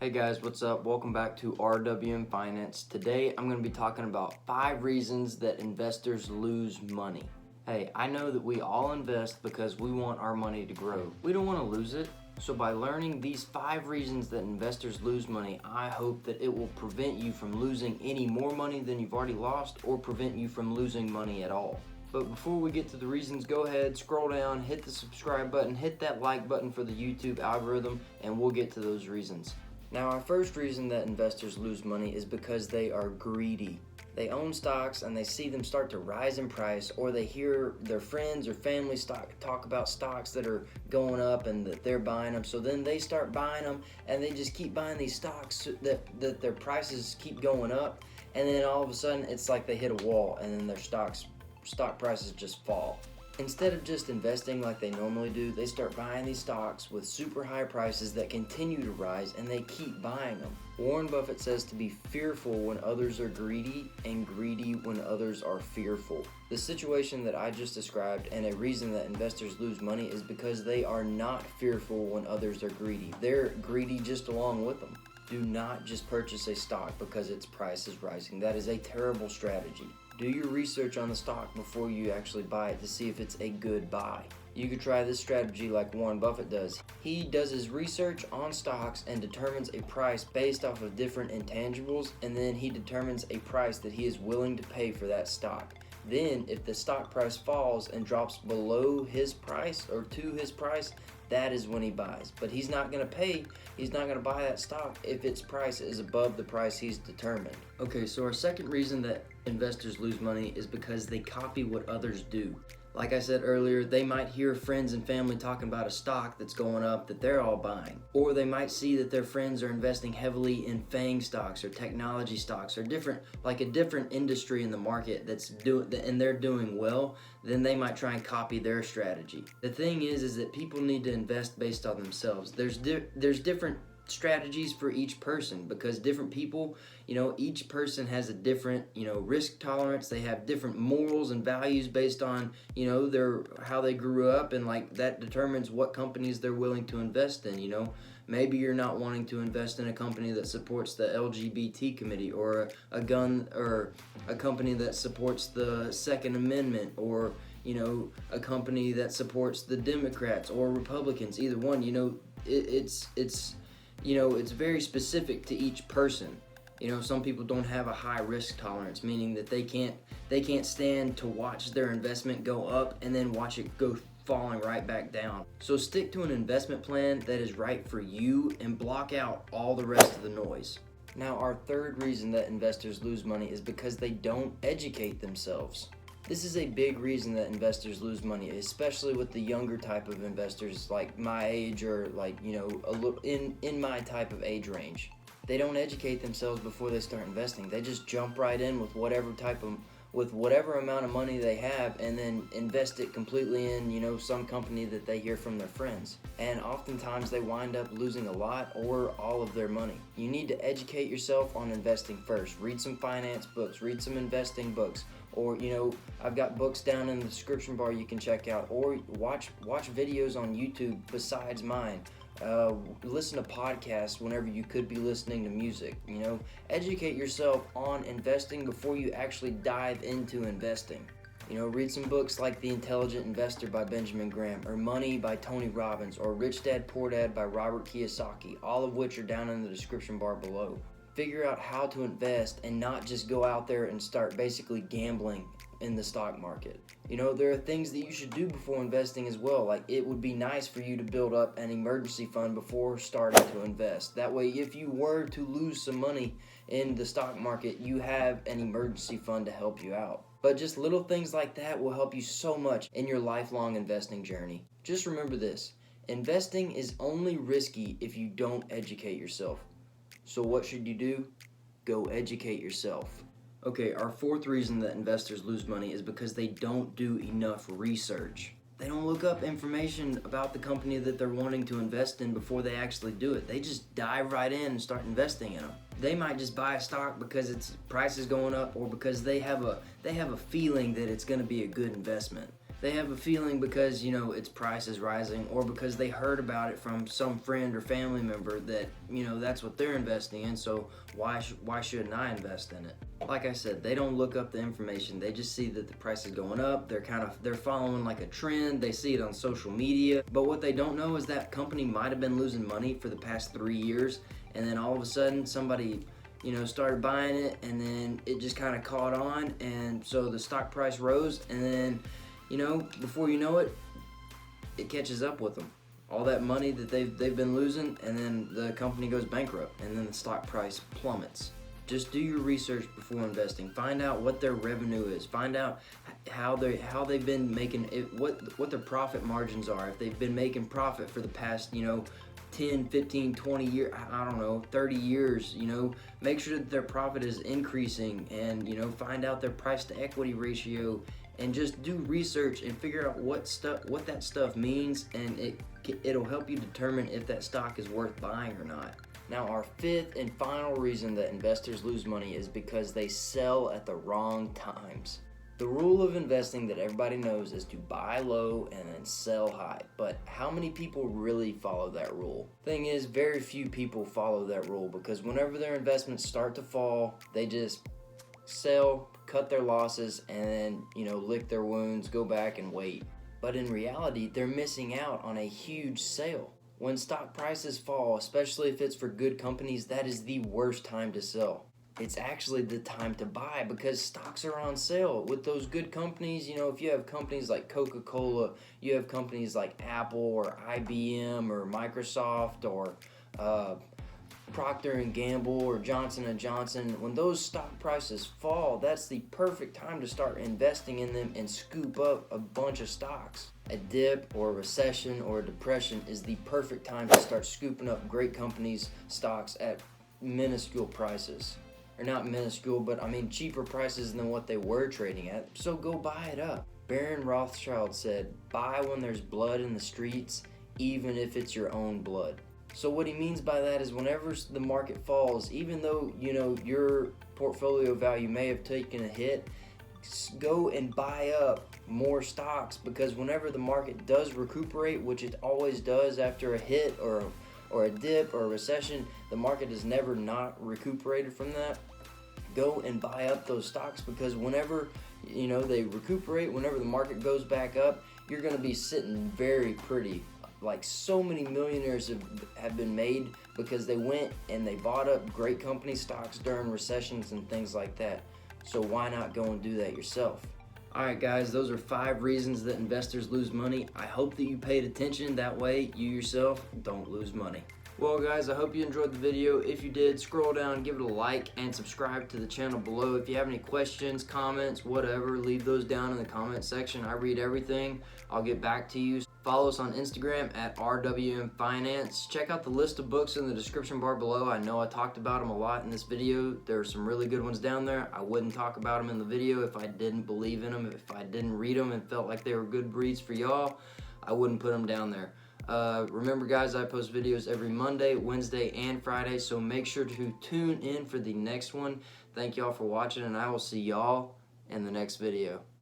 Hey guys, what's up? Welcome back to RWM Finance. Today I'm going to be talking about 5 reasons that investors lose money. Hey, I know that we all invest because we want our money to grow. We don't want to lose it. So by learning these 5 reasons that investors lose money, I hope that it will prevent you from losing any more money than you've already lost or prevent you from losing money at all. But before we get to the reasons, go ahead, scroll down, hit the subscribe button, hit that like button for the YouTube algorithm, and we'll get to those reasons. Now, our first reason that investors lose money is because they are greedy. They own stocks and they see them start to rise in price, or they hear their friends or family talk about stocks that are going up and that they're buying them. So then they start buying them and they just keep buying these stocks that their prices keep going up. And then all of a sudden it's like they hit a wall and then their stock prices just fall. Instead of just investing like they normally do, they start buying these stocks with super high prices that continue to rise, and they keep buying them. Warren Buffett says to be fearful when others are greedy and greedy when others are fearful. The situation that I just described and a reason that investors lose money is because they are not fearful when others are greedy. They're greedy just along with them. Do not just purchase a stock because its price is rising. That is a terrible strategy. Do your research on the stock before you actually buy it to see if it's a good buy. You could try this strategy like Warren Buffett does. He does his research on stocks and determines a price based off of different intangibles, and then he determines a price that he is willing to pay for that stock. Then, if the stock price falls and drops below his price or to his price, that is when he buys. But he's not going to buy that stock if its price is above the price he's determined. Okay, so our second reason that investors lose money is because they copy what others do. Like I said earlier, they might hear friends and family talking about a stock that's going up that they're all buying. Or they might see that their friends are investing heavily in FANG stocks or technology stocks or a different industry in the market and they're doing well. Then they might try and copy their strategy. The thing is that people need to invest based on themselves. There's different strategies for each person because different people, each person has a different, risk tolerance. They have different morals and values based on, how they grew up, and like that determines what companies they're willing to invest in. Maybe you're not wanting to invest in a company that supports the LGBT committee, or a company that supports the Second Amendment, or a company that supports the Democrats or Republicans. Either one, it's very specific to each person. Some people don't have a high risk tolerance, meaning that they can't stand to watch their investment go up and then watch it go falling right back down. So stick to an investment plan that is right for you and block out all the rest of the noise. Now, our third reason that investors lose money is because they don't educate themselves. This is a big reason that investors lose money, especially with the younger type of investors like my age, or a little in my type of age range. They don't educate themselves before they start investing. They just jump right in with whatever amount of money they have, and then invest it completely in some company that they hear from their friends. And oftentimes they wind up losing a lot or all of their money. You need to educate yourself on investing first. Read some finance books, read some investing books, or I've got books down in the description bar you can check out, or watch videos on YouTube besides mine. Listen to podcasts whenever you could be listening to music. Educate yourself on investing before you actually dive into investing. Read some books like The Intelligent Investor by Benjamin Graham, or Money by Tony Robbins, or Rich Dad Poor Dad by Robert Kiyosaki, all of which are down in the description bar below. Figure out how to invest and not just go out there and start basically gambling in the stock market. There are things that you should do before investing as well. Like, it would be nice for you to build up an emergency fund before starting to invest. That way, if you were to lose some money in the stock market, you have an emergency fund to help you out. But just little things like that will help you so much in your lifelong investing journey. Just remember this: investing is only risky if you don't educate yourself. So what should you do? Go educate yourself. Okay, our fourth reason that investors lose money is because they don't do enough research. They don't look up information about the company that they're wanting to invest in before they actually do it. They just dive right in and start investing in them. They might just buy a stock because its price is going up, or because they have a feeling that it's going to be a good investment. They have a feeling because, its price is rising, or because they heard about it from some friend or family member that, that's what they're investing in, so why shouldn't I invest in it? Like I said, they don't look up the information. They just see that the price is going up. They're following like a trend. They see it on social media. But what they don't know is that company might have been losing money for the past 3 years, and then all of a sudden somebody started buying it, and then it just kind of caught on, and so the stock price rose, and then before you know it, it catches up with them. All that money that they've been losing, and then the company goes bankrupt, and then the stock price plummets. Just do your research before investing. Find out what their revenue is. Find out how they've been making it, what their profit margins are. If they've been making profit for the past 10, 15, 20 years, I don't know, 30 years, make sure that their profit is increasing, and find out their price to equity ratio, and just do research and figure out what that stuff means, and it'll help you determine if that stock is worth buying or not. Now, our fifth and final reason that investors lose money is because they sell at the wrong times. The rule of investing that everybody knows is to buy low and then sell high, but how many people really follow that rule? Thing is, very few people follow that rule, because whenever their investments start to fall, they just sell, cut their losses, and then lick their wounds, go back and wait. But in reality, they're missing out on a huge sale. When stock prices fall, especially if it's for good companies, that is the worst time to sell. It's actually the time to buy, because stocks are on sale with those good companies. If you have companies like Coca-Cola, you have companies like Apple or IBM or Microsoft or Procter & Gamble or Johnson & Johnson, when those stock prices fall, that's the perfect time to start investing in them and scoop up a bunch of stocks. A dip or a recession or a depression is the perfect time to start scooping up great companies' stocks at minuscule prices. Or not minuscule, but cheaper prices than what they were trading at, so go buy it up. Baron Rothschild said, "Buy when there's blood in the streets, even if it's your own blood." So what he means by that is, whenever the market falls, even though your portfolio value may have taken a hit, go and buy up more stocks, because whenever the market does recuperate, which it always does after a hit or a dip or a recession, the market is never not recuperated from that. Go and buy up those stocks, because whenever they recuperate, whenever the market goes back up, you're going to be sitting very pretty. Like, so many millionaires have been made because they went and they bought up great company stocks during recessions and things like that. So why not go and do that yourself? Alright guys, those are 5 reasons that investors lose money. I hope that you paid attention. That way you yourself don't lose money. Well guys, I hope you enjoyed the video. If you did, scroll down, give it a like, and subscribe to the channel below. If you have any questions, comments, whatever, leave those down in the comment section. I read everything. I'll get back to you. Follow us on Instagram at RWM Finance. Check out the list of books in the description bar below. I know I talked about them a lot in this video. There are some really good ones down there. I wouldn't talk about them in the video if I didn't believe in them. If I didn't read them and felt like they were good reads for y'all, I wouldn't put them down there. Remember guys, I post videos every Monday, Wednesday, and Friday, so make sure to tune in for the next one. Thank y'all for watching, and I will see y'all in the next video.